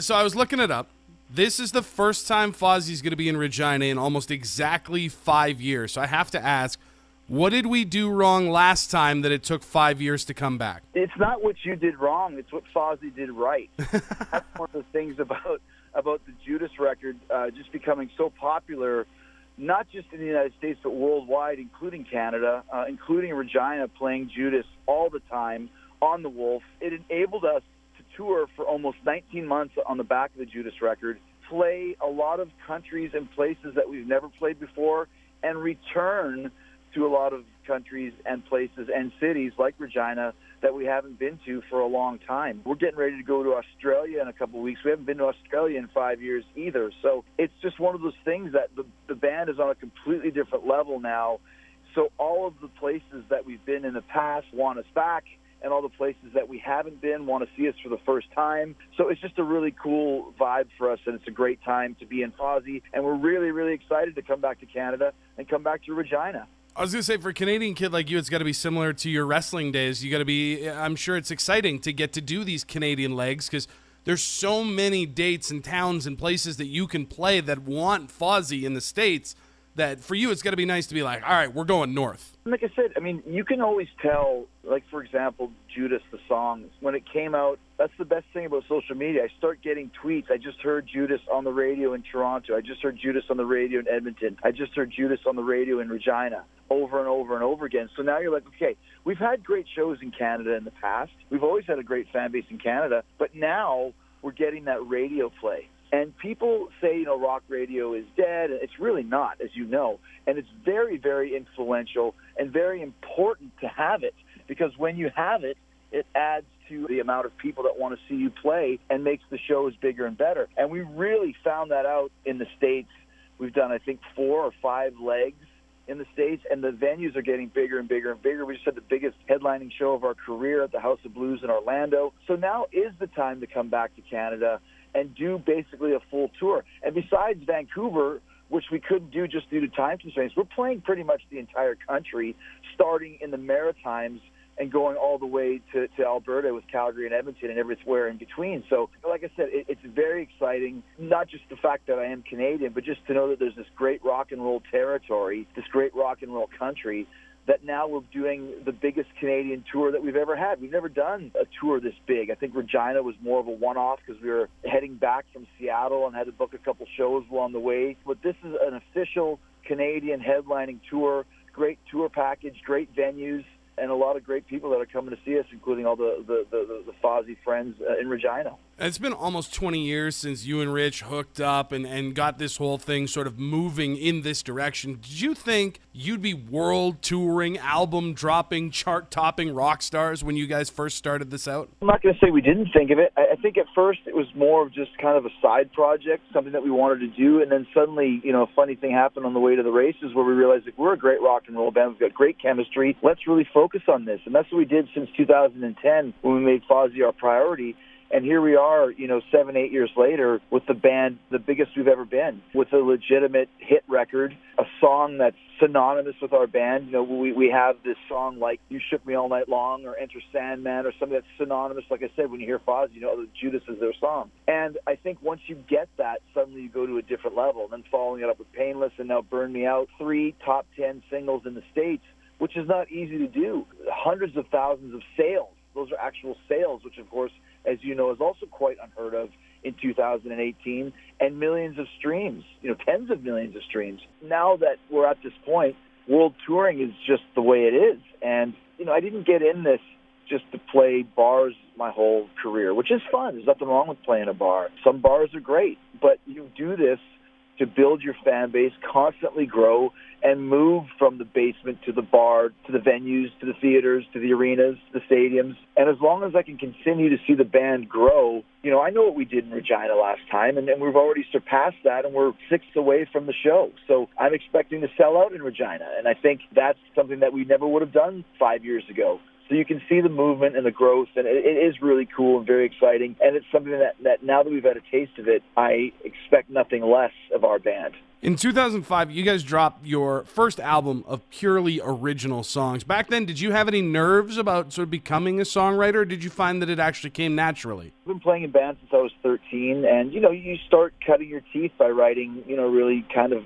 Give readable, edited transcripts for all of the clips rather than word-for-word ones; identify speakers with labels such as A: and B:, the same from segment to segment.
A: So I was looking it up. This is the first time Fozzy's going to be in Regina in almost exactly 5 years. So I have to ask, what did we do wrong last time that it took 5 years to come back?
B: It's not what you did wrong. It's what Fozzy did right. That's one of the things about the Judas record just becoming so popular, not just in the United States, but worldwide, including Canada, including Regina playing Judas all the time on the Wolf. It enabled us to tour for almost 19 months on the back of the Judas record, play a lot of countries and places that we've never played before, and return to a lot of countries and places and cities like Regina that we haven't been to for a long time. We're getting ready to go to Australia in a couple of weeks. We haven't been to Australia in 5 years either. So it's just one of those things that the band is on a completely different level now. So all of the places that we've been in the past want us back, and all the places that we haven't been want to see us for the first time. So it's just a really cool vibe for us, and it's a great time to be in Fozzy. And we're really, really excited to come back to Canada and come back to Regina.
A: I was going to say, for a Canadian kid like you, it's got to be similar to your wrestling days. You got to be, I'm sure it's exciting to get to do these Canadian legs because there's so many dates and towns and places that you can play that want Fozzy in the States that for you, it's got to be nice to be like, all right, we're going north.
B: Like I said, I mean, you can always tell, like, for example, Judas, the song, when it came out, that's the best thing about social media. I start getting tweets. I just heard Judas on the radio in Toronto. I just heard Judas on the radio in Edmonton. I just heard Judas on the radio in Regina over and over and over again. So now you're like, okay, we've had great shows in Canada in the past. We've always had a great fan base in Canada, but now we're getting that radio play. And people say, rock radio is dead. It's really not, as you know. And it's very, very influential and very important to have it, because when you have it, it adds to the amount of people that want to see you play and makes the shows bigger and better. And we really found that out in the States. We've done, I think, 4 or 5 legs in the States, and the venues are getting bigger and bigger and bigger. We just had the biggest headlining show of our career at the House of Blues in Orlando. So now is the time to come back to Canada and do basically a full tour. And besides Vancouver, which we couldn't do just due to time constraints, we're playing pretty much the entire country, starting in the Maritimes and going all the way to Alberta with Calgary and Edmonton and everywhere in between. So, like I said, it's very exciting, not just the fact that I am Canadian, but just to know that there's this great rock and roll territory, this great rock and roll country, that now we're doing the biggest Canadian tour that we've ever had. We've never done a tour this big. I think Regina was more of a one-off because we were heading back from Seattle and had to book a couple shows along the way. But this is an official Canadian headlining tour, great tour package, great venues, and a lot of great people that are coming to see us, including all the Fozzy friends in Regina.
A: It's been almost 20 years since you and Rich hooked up and got this whole thing sort of moving in this direction. Did you think you'd be world touring, album dropping, chart topping rock stars when you guys first started this out?
B: I'm not going to say we didn't think of it. I think at first it was more of just kind of a side project, something that we wanted to do, and then suddenly, a funny thing happened on the way to the races where we realized that we're a great rock and roll band. We've got great chemistry. Let's really focus on this. And that's what we did since 2010 when we made Fozzy our priority. And here we are, 7, 8 years later with the band, the biggest we've ever been, with a legitimate hit record, a song that's synonymous with our band. We have this song like You Shook Me All Night Long or Enter Sandman or something that's synonymous. Like I said, when you hear Fozzy, that Judas is their song. And I think once you get that, suddenly you go to a different level. And then following it up with Painless and now Burn Me Out, 3 top 10 singles in the States, which is not easy to do. Hundreds of thousands of sales. Those are actual sales, which, of course, as you know, is also quite unheard of in 2018, and millions of streams, tens of millions of streams. Now that we're at this point, world touring is just the way it is. And, I didn't get in this just to play bars my whole career, which is fun. There's nothing wrong with playing a bar. Some bars are great, but you do this to build your fan base, constantly grow, and move from the basement to the bar, to the venues, to the theaters, to the arenas, to the stadiums. And as long as I can continue to see the band grow, I know what we did in Regina last time, and we've already surpassed that, and we're 6 away from the show. So I'm expecting to sell out in Regina, and I think that's something that we never would have done 5 years ago. So you can see the movement and the growth, and it is really cool and very exciting. And it's something that now that we've had a taste of it, I expect nothing less of our band.
A: In 2005, you guys dropped your first album of purely original songs. Back then, did you have any nerves about sort of becoming a songwriter, or did you find that it actually came naturally?
B: I've been playing in bands since I was 13, and, you start cutting your teeth by writing, really kind of,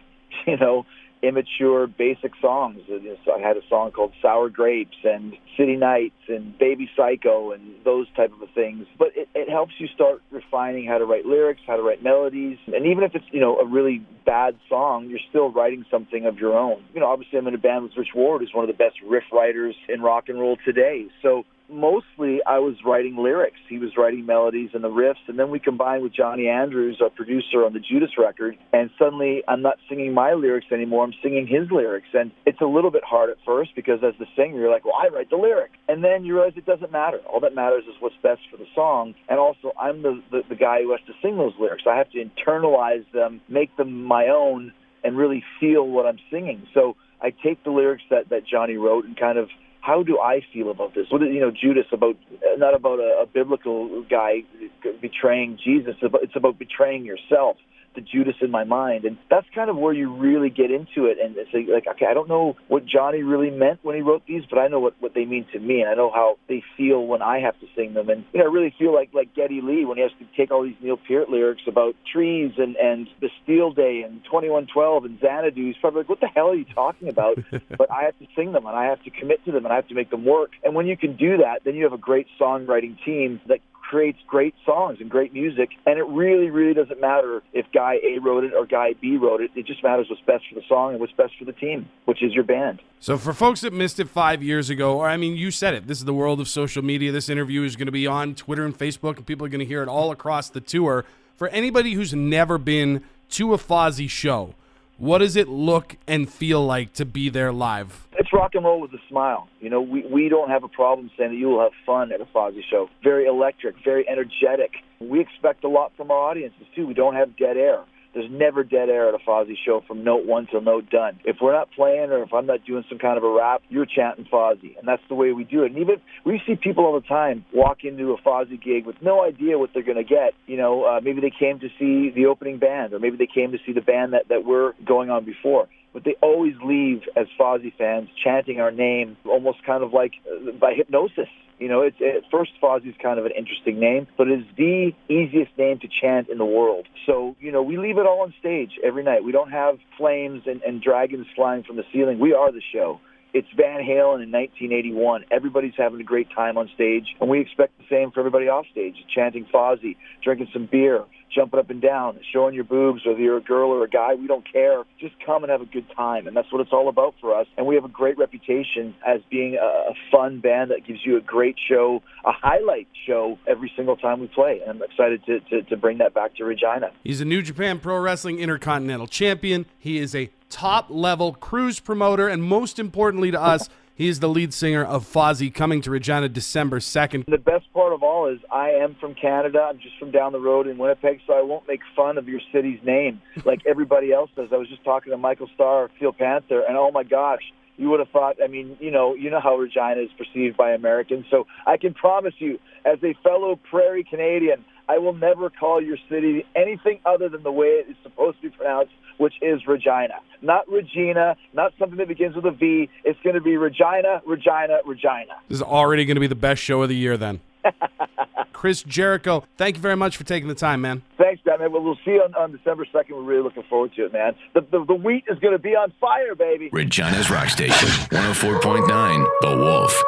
B: immature, basic songs. So I had a song called Sour Grapes and City Nights and Baby Psycho and those type of things. But it helps you start refining how to write lyrics, how to write melodies. And even if it's, a really bad song, you're still writing something of your own. Obviously I'm in a band with Rich Ward, who's one of the best riff writers in rock and roll today. So mostly I was writing lyrics. He was writing melodies and the riffs, and then we combined with Johnny Andrews, our producer on the Judas record, and suddenly I'm not singing my lyrics anymore, I'm singing his lyrics. And it's a little bit hard at first because as the singer, you're like, well, I write the lyric. And then you realize it doesn't matter. All that matters is what's best for the song, and also I'm the guy who has to sing those lyrics. I have to internalize them, make them my own, and really feel what I'm singing. So I take the lyrics that Johnny wrote and kind of, how do I feel about this? What is, Judas about, not about a biblical guy betraying Jesus, it's about betraying yourself, the Judas in my mind. And that's kind of where you really get into it. And it's like, okay, I don't know what Johnny really meant when he wrote these, but I know what they mean to me, and I know how they feel when I have to sing them. And I really feel like Geddy Lee when he has to take all these Neil Peart lyrics about trees and Bastille Day and 2112 and Xanadu. He's probably like, what the hell are you talking about? But I have to sing them, and I have to commit to them, and I have to make them work. And when you can do that, then you have a great songwriting team that creates great songs and great music, and it really, really doesn't matter if guy A wrote it or guy B wrote it. It just matters what's best for the song and what's best for the team, which is your band.
A: So for folks that missed it 5 years ago, or you said it, this is the world of social media. This interview is going to be on Twitter and Facebook, and people are going to hear it all across the tour. For anybody who's never been to a Fozzy show, what does it look and feel like to be there live?
B: It's rock and roll with a smile. We don't have a problem saying that you will have fun at a Fozzy show. Very electric, very energetic. We expect a lot from our audiences, too. We don't have dead air. There's never dead air at a Fozzy show from note one till note done. If we're not playing or if I'm not doing some kind of a rap, you're chanting Fozzy, and that's the way we do it. And even we see people all the time walk into a Fozzy gig with no idea what they're going to get. Maybe they came to see the opening band, or maybe they came to see the band that we're going on before. But they always leave as Fozzy fans chanting our name almost kind of like by hypnosis. At first Fozzy's kind of an interesting name, but it's the easiest name to chant in the world. So, we leave it all on stage every night. We don't have flames and dragons flying from the ceiling. We are the show. It's Van Halen in 1981. Everybody's having a great time on stage, and we expect the same for everybody off stage, chanting Fozzy, drinking some beer, jumping up and down, showing your boobs, whether you're a girl or a guy, we don't care. Just come and have a good time, and that's what it's all about for us. And we have a great reputation as being a fun band that gives you a great show, a highlight show every single time we play. And I'm excited to bring that back to Regina.
A: He's a New Japan Pro Wrestling Intercontinental Champion. He is a top-level cruise promoter, and most importantly to us, he is the lead singer of Fozzy, coming to Regina December 2nd.
B: The best part of all is I am from Canada. I'm just from down the road in Winnipeg, so I won't make fun of your city's name like everybody else does. I was just talking to Michael Starr, Steel Panther, and oh my gosh, you would have thought, you know how Regina is perceived by Americans. So I can promise you, as a fellow Prairie Canadian, I will never call your city anything other than the way it is supposed to be pronounced, which is Regina. Not Regina, not something that begins with a V. It's going to be Regina, Regina, Regina.
A: This is already going to be the best show of the year then. Chris Jericho, thank you very much for taking the time, man.
B: Thanks, Batman. Well, we'll see you on December 2nd. We're really looking forward to it, man. The wheat is going to be on fire, baby.
C: Regina's Rock Station, 104.9, The Wolf.